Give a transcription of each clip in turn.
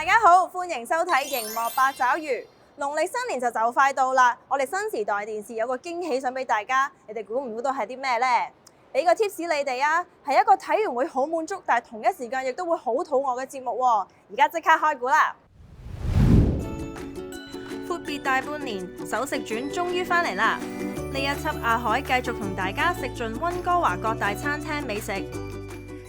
家好，歡迎收睇熒幕八爪魚。農曆新年就快到啦，我哋新時代電視有個驚喜想俾大家，你哋估唔估到係啲咩呢？俾個 tips 你哋啊，係一個睇完會好滿足，但係同一時間亦都會好肚餓嘅節目喎。而家即刻開估啦！闊別大半年，首食傳終於返嚟啦！呢一輯阿海繼續同大家食盡溫哥華各大餐廳美食。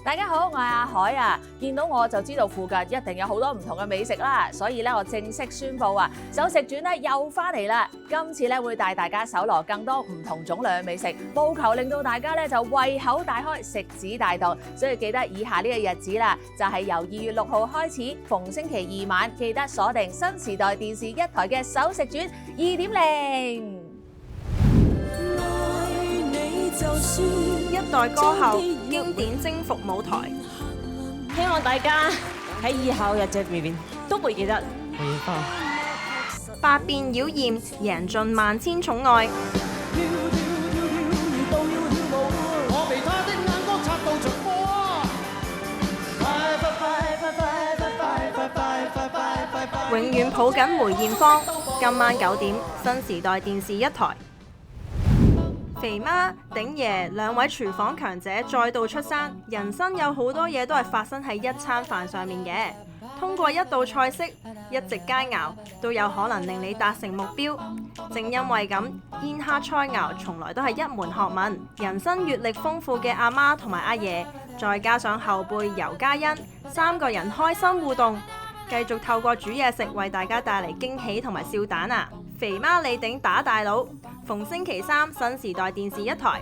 大家好，我係阿海啊！見到我就知道附近一定有好多唔同嘅美食啦，所以咧我正式宣布啊，首食傳咧又翻嚟啦！今次咧會帶大家搜羅更多唔同種類嘅美食，務求令到大家咧就胃口大開，食指大動。所以記得以下呢個日子啦，就係由2月6號開始，逢星期二晚記得鎖定新時代電視1台嘅首食傳2.0。一代歌后經典征服舞台，希望大家喺以後日子裏面都會記得梅花。百變妖豔，贏盡萬千寵愛。永遠抱緊梅艷芳。今晚9點，新時代電視1台。肥媽、鼎爺兩位廚房強者再度出山，人生有好多嘢都係發生喺一餐飯上面嘅。通過一道菜式、一席佳肴，都有可能令你達成目標。正因為咁，宴客菜肴從來都係一門學問。人生閱歷豐富嘅阿媽同埋阿爺，再加上後輩尤嘉欣，3個人開心互動，繼續透過煮嘢食為大家帶嚟驚喜同埋笑彈啊！肥媽李鼎打大佬，逢星期3新時代電視1台。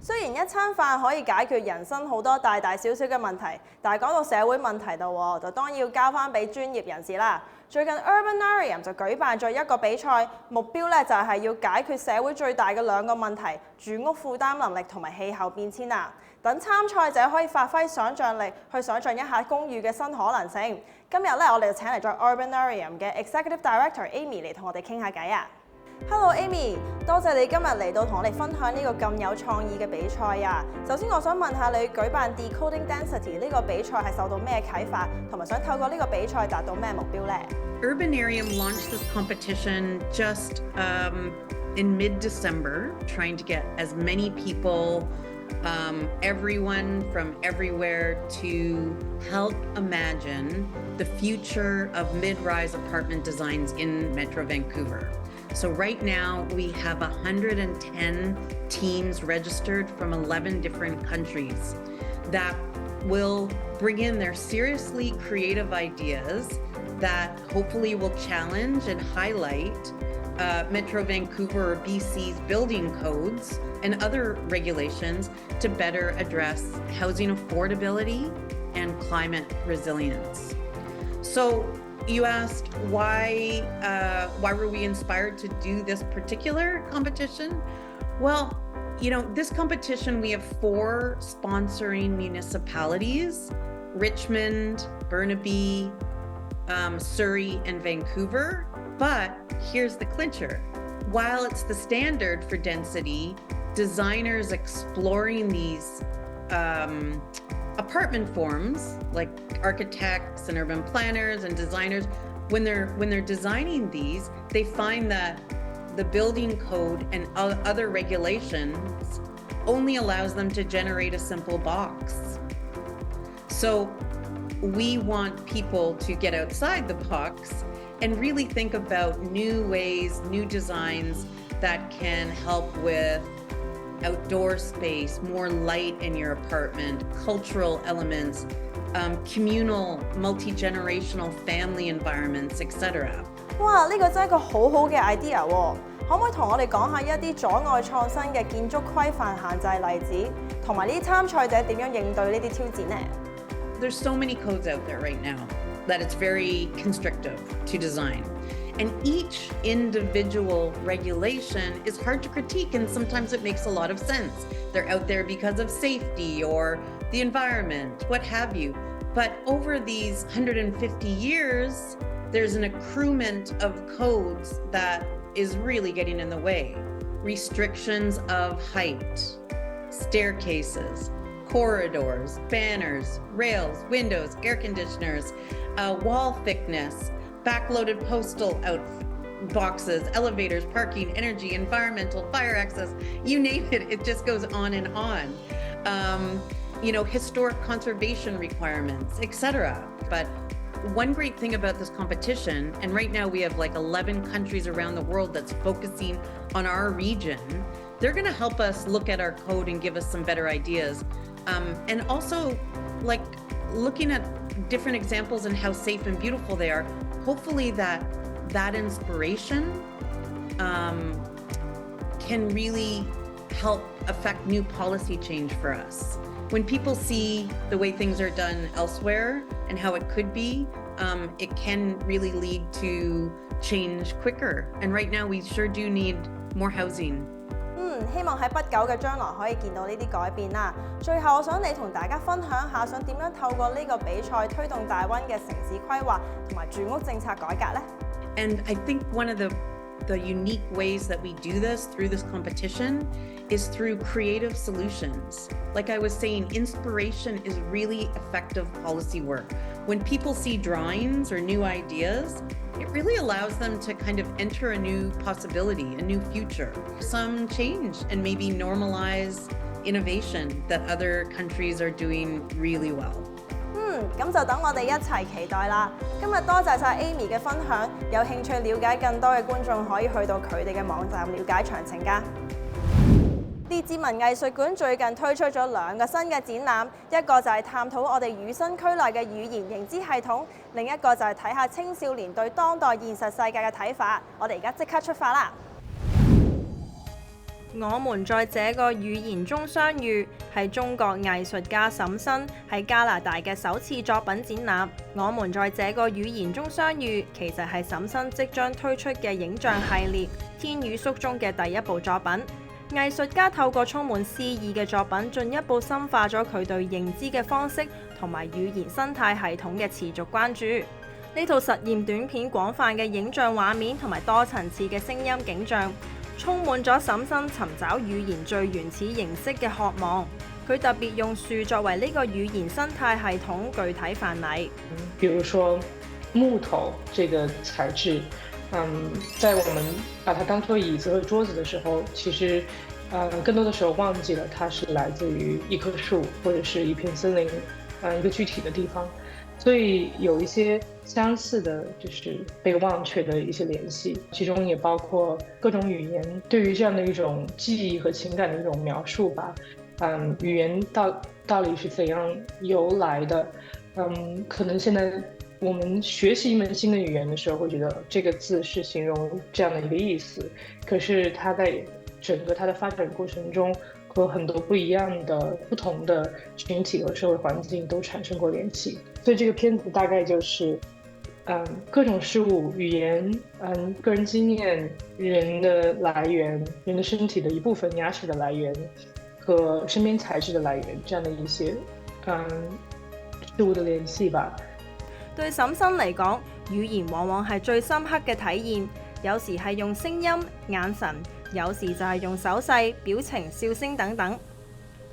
雖然一餐飯可以解決人生好多大大小小嘅問題，但係講到社會問題度，就當然要交翻俾專業人士啦。最近 Urbanarium 就舉辦咗一個比賽，目標咧就係要解決社會最大嘅2個問題：住屋負擔能力同埋氣候變遷啊！等參賽者可以發揮想像力，去想像一下公寓嘅新可能性。今日咧，我哋就請嚟咗 Urbanarium 嘅 Executive Director Amy 嚟同我哋傾下偈啊！Hello Amy， 多謝你今日嚟到同我哋分享呢個咁有創意嘅比賽啊！首先我想問下你舉辦 Decoding Density 呢個比賽係受到咩啟發，同埋想透過呢個比賽達到咩目標呢？ Urbanarium launched this competition just in mid-December, trying to get as many people, everyone from everywhere to help imagine the future of mid-rise apartment designs in Metro Vancouver. So right now we have 110 teams registered from 11 different countries that will bring in their seriously creative ideas that hopefully will challenge and highlight Metro Vancouver or BC's building codes and other regulations to better address housing affordability and climate resilience. So you asked why were we inspired to do this particular competition? Well, you know, this competition, we have 4 sponsoring municipalities: Richmond, Burnaby, Surrey, and Vancouver. But here's the clincher. While it's the standard for density, designers exploring these apartment forms, like architects and urban planners and designers, when they're designing these, they find that the building code and other regulations only allows them to generate a simple box. So we want people to get outside the box and really think about new ways, new designs that can help with outdoor space, more light in your apartment, cultural elements, communal, multi-generational family environments, etc. 哇！呢個真係一個好好嘅 idea 喎，可唔可以同我哋講下一啲阻礙創新嘅建築規範限制例子，同埋呢啲參賽者點樣應對呢啲挑戰呢？ There's so many codes out there right now that it's very constrictive to design. And each individual regulation is hard to critique, and sometimes it makes a lot of sense. They're out there because of safety or the environment, what have you. But over these 150 years, there's an accruement of codes that is really getting in the way. Restrictions of height, staircases, corridors, banners, rails, windows, air conditioners, wall thickness, backloaded postal boxes, elevators, parking, energy, environmental, fire access, you name it, it just goes on and on. Historic conservation requirements, etc. But one great thing about this competition, and right now we have like 11 countries around the world that's focusing on our region, they're going to help us look at our code and give us some better ideas. And also, like, looking at different examples and how safe and beautiful they are, hopefully that inspiration can really help affect new policy change for us. When people see the way things are done elsewhere and how it could be, it can really lead to change quicker. And right now we sure do need more housing. 希望喺不久嘅將來可以見到呢啲改變啦。最後，我想你同大家分享下，想點樣透過呢個比賽推動大灣嘅城市規劃同埋住屋政策改革呢？ And I think one of the unique ways that we do this through this competition is through creative solutions. Like I was saying, inspiration is really effective policy work. When people see drawings or new ideas, it really allows them to kind of enter a new possibility, a new future, some change, and maybe normalize innovation that other countries are doing really well. 咁就等我哋一齊期待啦！今日多謝晒 Amy 嘅分享，有興趣了解更多嘅觀眾可以去到佢哋嘅網站了解詳情㗎。列治文藝術館最近推出咗2個新嘅展覽，一個就係探討我哋與生俱來嘅語言認知系統，另一個就係睇下青少年對當代現實世界嘅睇法。我哋而家即刻出發啦！我們在這個語言中相遇係中國藝術家沈新喺加拿大嘅首次作品展覽。我們在這個語言中相遇其實係沈新即將推出嘅影像系列《天與宿》中嘅第一部作品。藝術家透過充滿詩意嘅作品，進一步深化咗佢對認知嘅方式同埋語言生態系統嘅持續關注。呢套實驗短片廣泛嘅影像畫面同埋多層次嘅聲音景象，充滿咗沈新尋找語言最原始形式嘅渴望。佢特別用樹作為呢個語言生態系統具體範例。比如說木頭這個材質，在我們把它當作椅子和桌子的時候，其實更多的時候忘記了它是來自於一棵樹或者是一片森林，一個具體的地方。所以有一些相似的，就是被忘卻的一些聯繫，其中也包括各種語言對於這樣的一種記憶和情感的一種描述吧。語言到底是怎樣由來的？可能現在我們學習一門新的語言的時候，會覺得這個字是形容這樣的一個意思，可是它在整個它的發展過程中，和很多不一樣的不同的群體和社會環境都產生過聯繫。所以這個片子大概就是各種事物、語言、個人經驗、人的來源、人的身體的一部分、牙齒的來源和身邊材質的來源，這樣的一些事物的聯繫吧。對沈新嚟講，語言往往係最深刻嘅體驗，有時係用聲音、眼神，有時就係用手勢、表情、笑聲等等，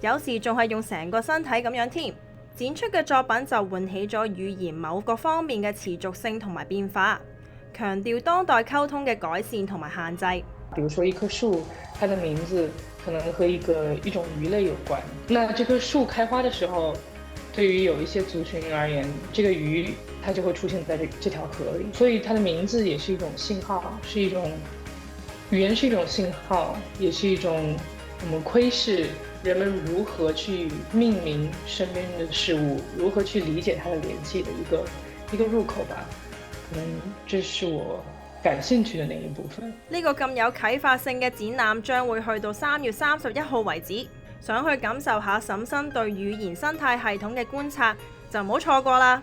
有時仲係用成個身體咁樣添。展出嘅作品就喚起咗語言某個方面嘅持續性同埋變化，強調當代溝通嘅改善同埋限制。比如說一棵樹，它的名字可能和一種魚類有關。那這棵樹開花的時候，對於有一些族群而言，這個魚它就會出現在這條河裡，所以它的名字也是一種信號，是一種語言，是一種信號，也是一種我們窺視人們如何去命名身邊的事物，如何去理解它的聯繫的一個入口吧。可能這是我感興趣的那一部分。呢個咁有啟發性嘅展覽將會去到3月31號為止，想去感受下沈新對語言生態系統嘅觀察，就唔好錯過啦。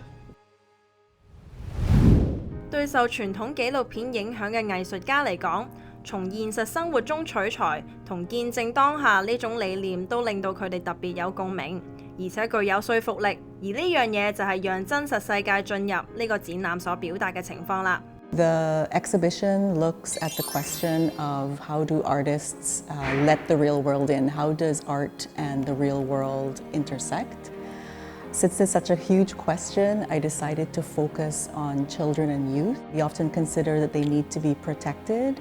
對受傳統紀錄片影響嘅藝術家嚟講，從現實生活中取材同見證當下呢種理念都令到佢哋特別有共鳴，而且具有說服力。而呢樣嘢就係讓真實世界進入呢個展覽所表達嘅情況啦。The exhibition looks at the question of how do artists let the real world in? How does art and the real world intersect? Since it's such a huge question, I decided to focus on children and youth. We often consider that they need to be protected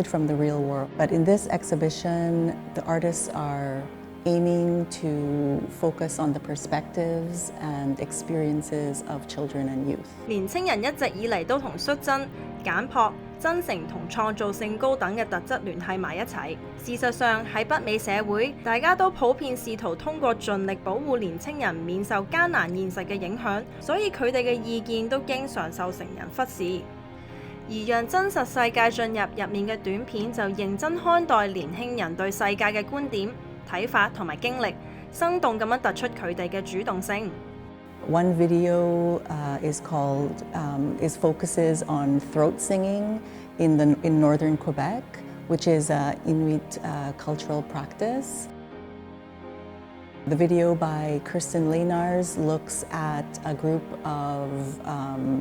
from the real world. But in this exhibition, the artists are aiming to focus on the perspectives and experiences of children and youth. 年青人一直以嚟都同率真、簡樸、真誠同創造性高等嘅特質聯繫埋一齊。事實上喺北美社會，大家都普遍試圖通過盡力保護年青人免受艱難現實嘅影響，所以佢哋嘅意見都經常受成人忽視。而讓真實世界進入面嘅短片就認真看待年輕人對世界嘅觀點、睇法同埋經歷，生動咁樣突出佢哋嘅主動性。One video is focuses on throat singing in northern Quebec, which is an Inuit cultural practice. The video by Kirsten Leynars looks at a group of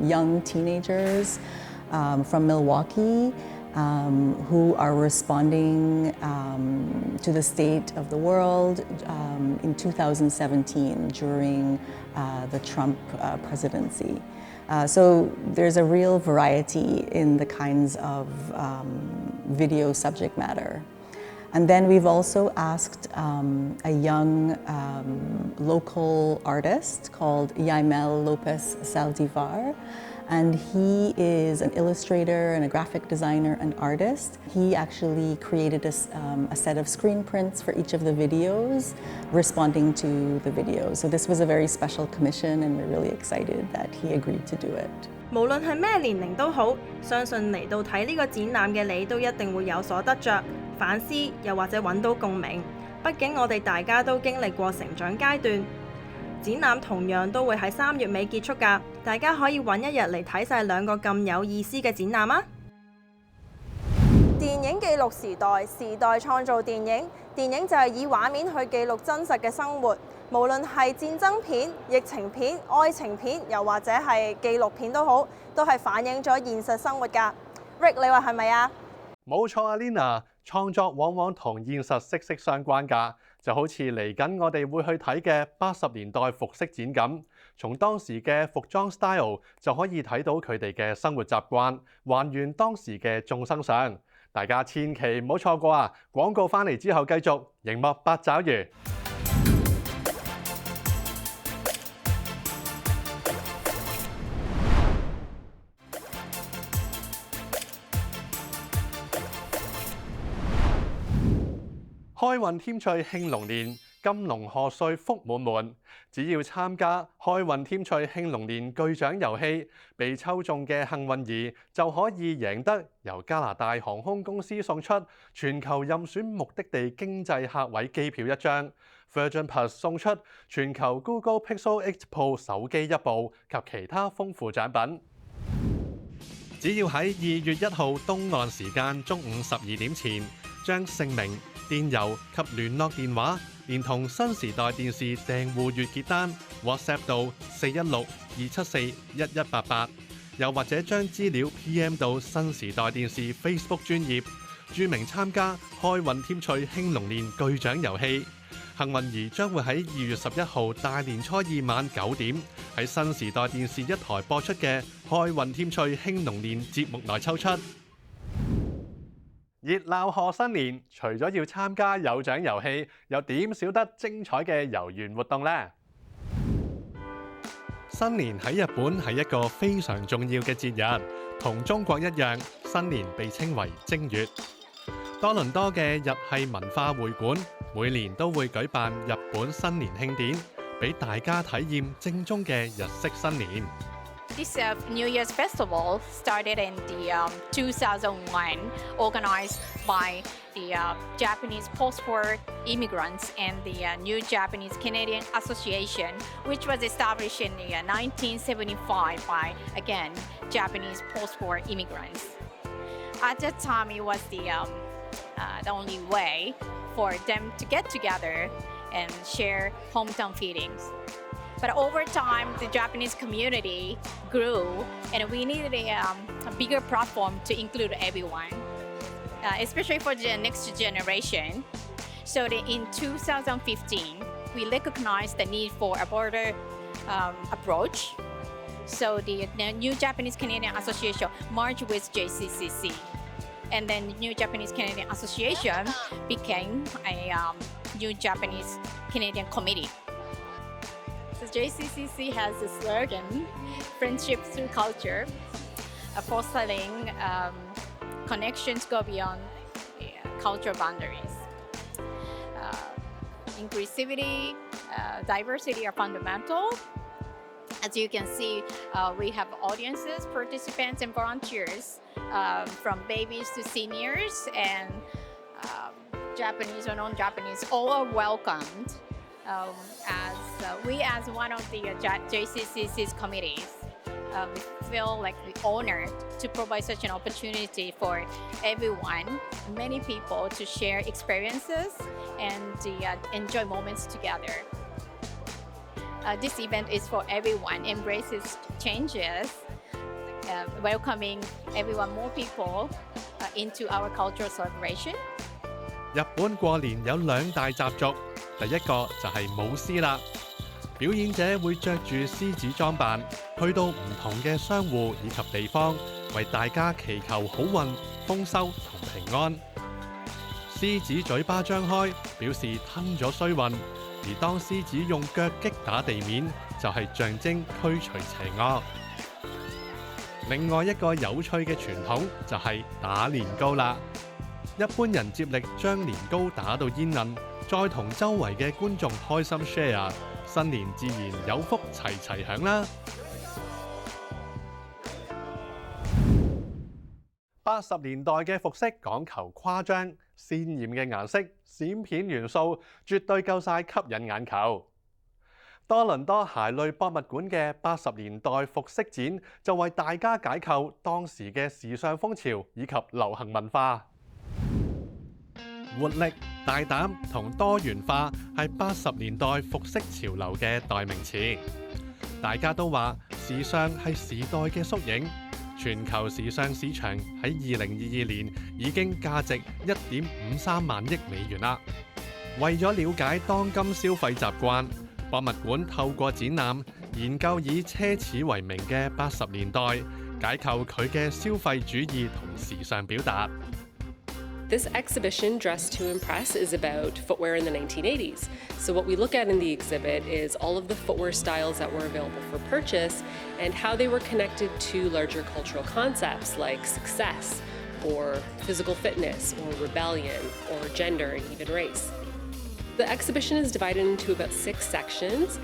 young teenagers from Milwaukee who are responding to the state of the world in 2017 during the Trump presidency. So there's a real variety in the kinds of video subject matter. And then we've also asked a young local artist called Yaimel Lopez Saldivar. And he is an illustrator and a graphic designer and artist. He actually created a set of screen prints for each of the videos, responding to the videos. So this was a very special commission, and we're really excited that he agreed to do it. 無論係咩年齡都好，相信嚟到睇呢個展覽嘅你都一定會有所得着、反思，又或者揾到共鳴。畢竟我哋大家都經歷過成長階段。展覽同樣都會喺3月尾結束㗎，大家可以揾一日嚟睇晒兩個咁有意思嘅展覽啊！電影記錄時代，時代創造電影。電影就係以畫面去記錄真實嘅生活，無論係戰爭片、疫情片、愛情片，又或者係紀錄片都好，都係反映咗現實生活㗎。Rick， 你話係咪啊？冇錯啊 ，Lina， 創作往往同現實息息相關㗎。就好似嚟緊我哋會去睇嘅80年代服飾展咁，從當時嘅服裝 style 就可以睇到佢哋嘅生活習慣，還原當時嘅眾生相。大家千祈唔好錯過啊！廣告返嚟之後繼續熒幕八爪魚。開運添趣興龍年，金龍賀歲福滿滿。只要參加開運添趣興龍年巨獎遊戲，被抽中嘅幸運兒就可以贏得由加拿大航空公司送出全球任選目的地經濟客位機票1張 ，Virgin Plus 送出全球 Google Pixel 8 Pro 手機1部及其他豐富獎品。只要喺2月1號東岸時間中午12點前，將姓名、電郵及聯絡電話，連同新時代電視訂戶月結單 WhatsApp 到416-274-1188，又或者將資料 PM 到新時代電視 Facebook 專頁，註明參加開運添趣興龍年巨獎遊戲。幸運兒將會喺2月11號大年初2晚9點喺新時代電視1台播出嘅開運添趣興龍年節目內抽出。熱鬧賀新年，除咗要參加有獎遊戲，又點少得精彩嘅遊園活動呢？新年喺日本係一個非常重要嘅節日，同中國一樣，新年被稱為正月。多倫多嘅日系文化會館每年都會舉辦日本新年慶典，俾大家體驗正宗嘅日式新年。This New Year's festival started in the 2001, organized by the Japanese post-war immigrants and the New Japanese Canadian Association, which was established in 1975 by, again, Japanese post-war immigrants. At that time, it was the only way for them to get together and share hometown feelings. But over time, the Japanese community grew, and we needed a bigger platform to include everyone, especially for the next generation. So that in 2015, we recognized the need for a broader approach. So the New Japanese Canadian Association merged with JCCC. And then the New Japanese Canadian Association became a New Japanese Canadian Committee. So JCCC has a slogan, friendship through culture, fostering connections go beyond cultural boundaries. Inclusivity, diversity are fundamental. As you can see, we have audiences, participants, and volunteers from babies to seniors, and Japanese or non-Japanese, all are welcomed as one of the JCCC's committees. We feel like we're honored to provide such an opportunity for everyone, many people, to share experiences and enjoy moments together. This event is for everyone, embraces changes, welcoming everyone, more people into our cultural celebration. 日本過年有2大習俗，第一個就係舞獅啦。表演者會着住獅子裝扮，去到唔同嘅商戶以及地方，為大家祈求好運、豐收同平安。獅子嘴巴張開，表示吞咗衰運；而當獅子用腳擊打地面，就係象徵驅除邪惡。另外一個有趣嘅傳統就係打年糕啦。一般人接力將年糕打到煙韌，再同周圍嘅觀眾開心 share， 新年自然有福齊齊享啦。80年代嘅服飾講求誇張、鮮豔嘅顏色、閃片元素，絕對夠晒吸引眼球。多倫多鞋類博物館嘅80年代服飾展就為大家解構當時嘅時尚風潮以及流行文化。活力、大膽同多元化係80年代服飾潮流嘅代名詞。大家都話時尚係時代嘅縮影。全球時尚市場喺2022年已經價值1.53萬億美元啦。為咗了解當今消費習慣，博物館透過展覽研究以奢侈為名嘅80年代，解構佢嘅消費主義同時尚表達。This exhibition, Dress to Impress, is about footwear in the 1980s. So what we look at in the exhibit is all of the footwear styles that were available for purchase and how they were connected to larger cultural concepts like success, or physical fitness, or rebellion, or gender, and even race. The exhibition is divided into about 6 sections.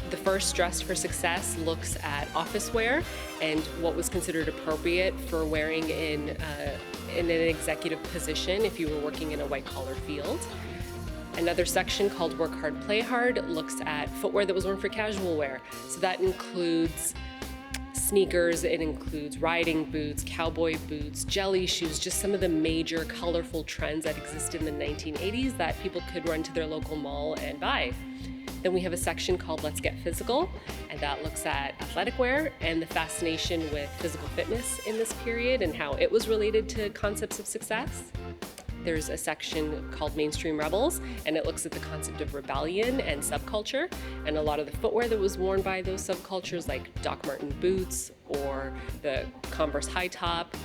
The first, Dress for Success, looks at office wear and what was considered appropriate for wearing in an executive position if you were working in a white-collar field. Another section called Work Hard, Play Hard looks at footwear that was worn for casual wear. So that includes sneakers, it includes riding boots, cowboy boots, jelly shoes, just some of the major colorful trends that existed in the 1980s that people could run to their local mall and buy. Then we have a section called Let's Get Physical, and that looks at athletic wear and the fascination with physical fitness in this period and how it was related to concepts of success. There's a section called Mainstream Rebels, and it looks at the concept of rebellion and subculture, and a lot of the footwear that was worn by those subcultures, like Doc Marten boots or the Converse high top.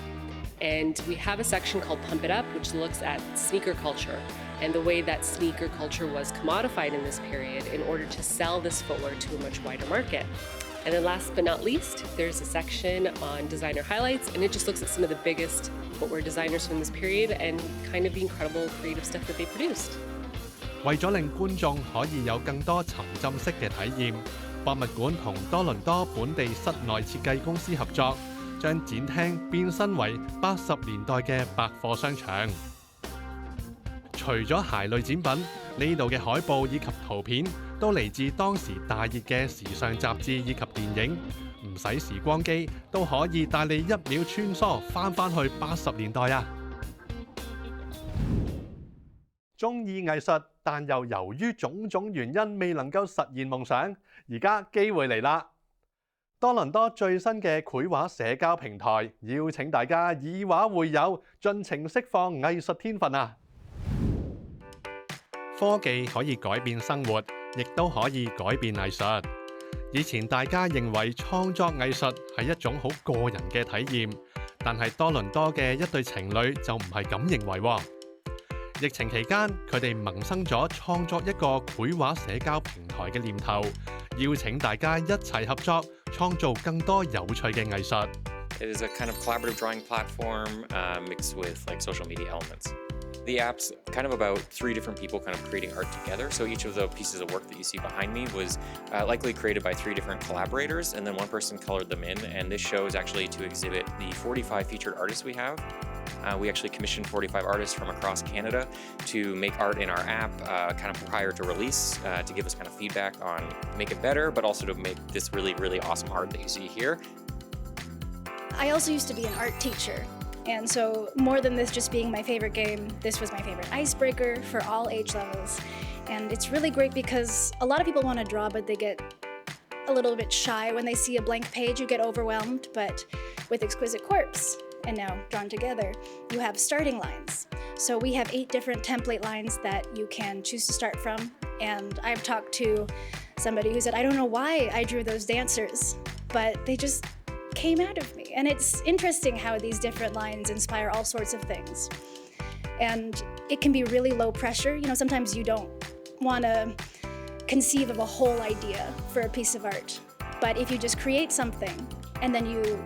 And we have a section called Pump It Up, which looks at sneaker culture and the way that sneaker culture was commodified in this period in order to sell this footwear to a much wider market. And then last but not least, there's a section on designer highlights, and it just looks at some of the biggest footwear designers from this period and kind of the incredible creative stuff that they produced. 為咗令觀眾可以有更多沉浸式嘅體驗，博物館同多倫多本地室內設計公司合作，將展廳變身為80年代嘅百貨商場。除咗鞋類展品，呢度嘅海報以及圖片都嚟自當時大熱嘅時尚雜誌以及電影，唔使時光機都可以帶你1秒穿梭返去80年代啊！鍾意藝術，但又由於種種原因未能夠實現夢想，而家機會嚟啦！多倫多最新嘅繪畫社交平台，邀請大家以畫會友，盡情釋放藝術天分啊！科技可以改變生活，亦都可以改變藝術。以前大家認為創作藝術係一種好個人嘅體驗，但係多倫多嘅一對情侶就唔係咁認為喎。疫情期間，佢哋萌生咗創作一個繪畫社交平台嘅念頭，邀請大家一齊合作，創造更多有趣嘅藝術。It is a kind of collaborative drawing platform mixed with like social media elements. The app's kind of about 3 different people kind of creating art together. So each of the pieces of work that you see behind me was likely created by 3 different collaborators, and then one person colored them in. And this show is actually to exhibit the 45 featured artists we have. We actually commissioned 45 artists from across Canada to make art in our app kind of prior to release to give us kind of feedback on make it better, but also to make this really, really awesome art that you see here. I also used to be an art teacher. And so more than this just being my favorite game, this was my favorite icebreaker for all age levels. And it's really great because a lot of people want to draw, but they get a little bit shy. When they see a blank page, you get overwhelmed. But with Exquisite Corpse, and now drawn together, you have starting lines. So we have 8 different template lines that you can choose to start from. And I've talked to somebody who said, I don't know why I drew those dancers, but they just came out of me. And it's interesting how these different lines inspire all sorts of things. And it can be really low pressure. You know, sometimes you don't want to conceive of a whole idea for a piece of art. But if you just create something and then you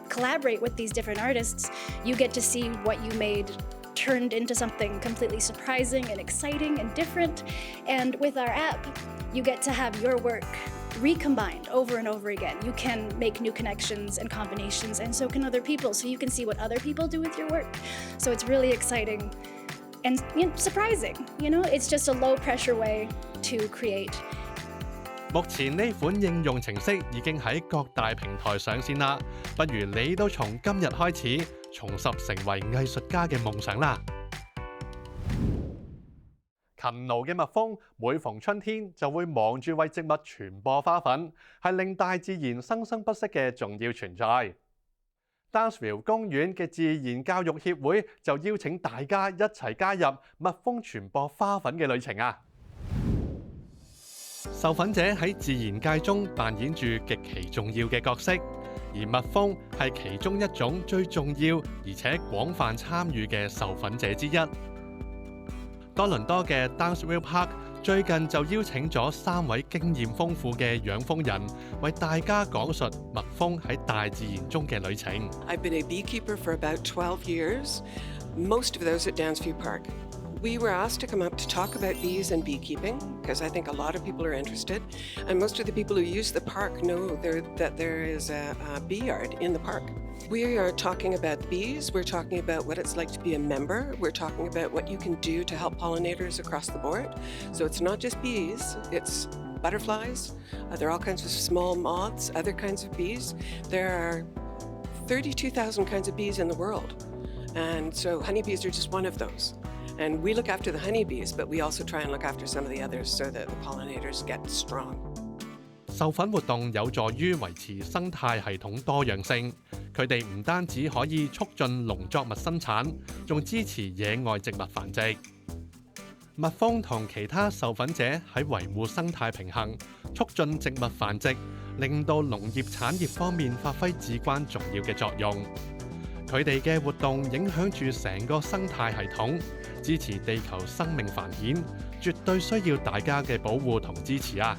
collaborate with these different artists, you get to see what you made turned into something completely surprising and exciting and different. And with our app, you get to have your work recombined over and over again. You can make new connections and combinations, and so can other people. So you can see what other people do with your work. So it's really exciting and surprising. You know, it's just a low pressure way to create. 目前呢款應用程式已經喺各大平台上線啦，不如你都從今日開始重拾成為藝術家嘅夢想啦！勤勞嘅蜜蜂每逢春天就會忙住為植物傳播花粉，係令大自然生生不息嘅重要存在。Danceville 公園嘅自然教育協會就邀請大家一齊加入蜜蜂傳播花粉嘅旅程啊！授粉者喺自然界中扮演住極其重要嘅角色，而蜜蜂係其中一種最重要而且廣泛參與嘅授粉者之一。多倫多嘅 Danceville Park 最近就邀請咗3位經驗豐富嘅養蜂人，為大家講述蜜蜂喺大自然中嘅旅程。I've been a beekeeper for about 12 years, most of those at Danceville Park. We were asked to come up to talk about bees and beekeeping because I think a lot of people are interested, and most of the people who use the park know that there is a bee yard in the park. We are talking about bees, we're talking about what it's like to be a member, we're talking about what you can do to help pollinators across the board. So it's not just bees, it's butterflies, there are all kinds of small moths, other kinds of bees. There are 32,000 kinds of bees in the world, and so honeybees are just one of those. And we look after the honeybees, but we also try and look after some of the others so that the pollinators get strong. 授粉活動有助於維持生態系統多樣性，佢哋唔單止可以促進農作物生產，仲支持野外植物繁殖。蜜蜂同其他授粉者喺維護生態平衡、促進植物繁殖，令到農業產業方面發揮至關重要嘅作用。佢哋嘅活動影響住成個生態系統，支持地球生命繁衍，絕對需要大家嘅保護同支持啊！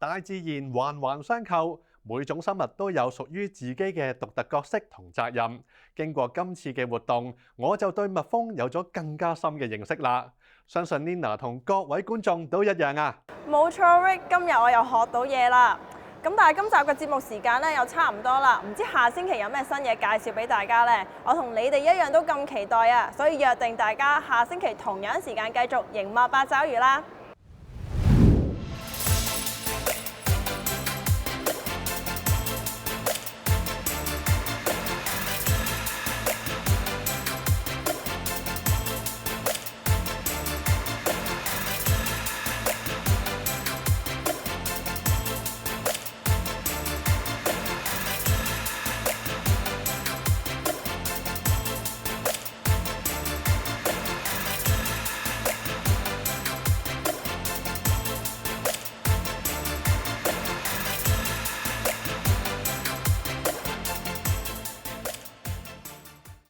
大自然環環相扣，每種生物都有屬於自己嘅獨特角色同責任。經過今次嘅活動，我就對蜜蜂有咗更加深嘅認識啦。相信 Nina 同各位觀眾都一樣啊！冇錯 ，Rick， 今日我又學到嘢啦。咁但係今集嘅節目時間咧又差唔多啦，唔知下星期有咩新嘢介紹俾大家呢？我同你哋一樣都咁期待啊，所以約定大家下星期同樣時間繼續熒幕八爪魚啦。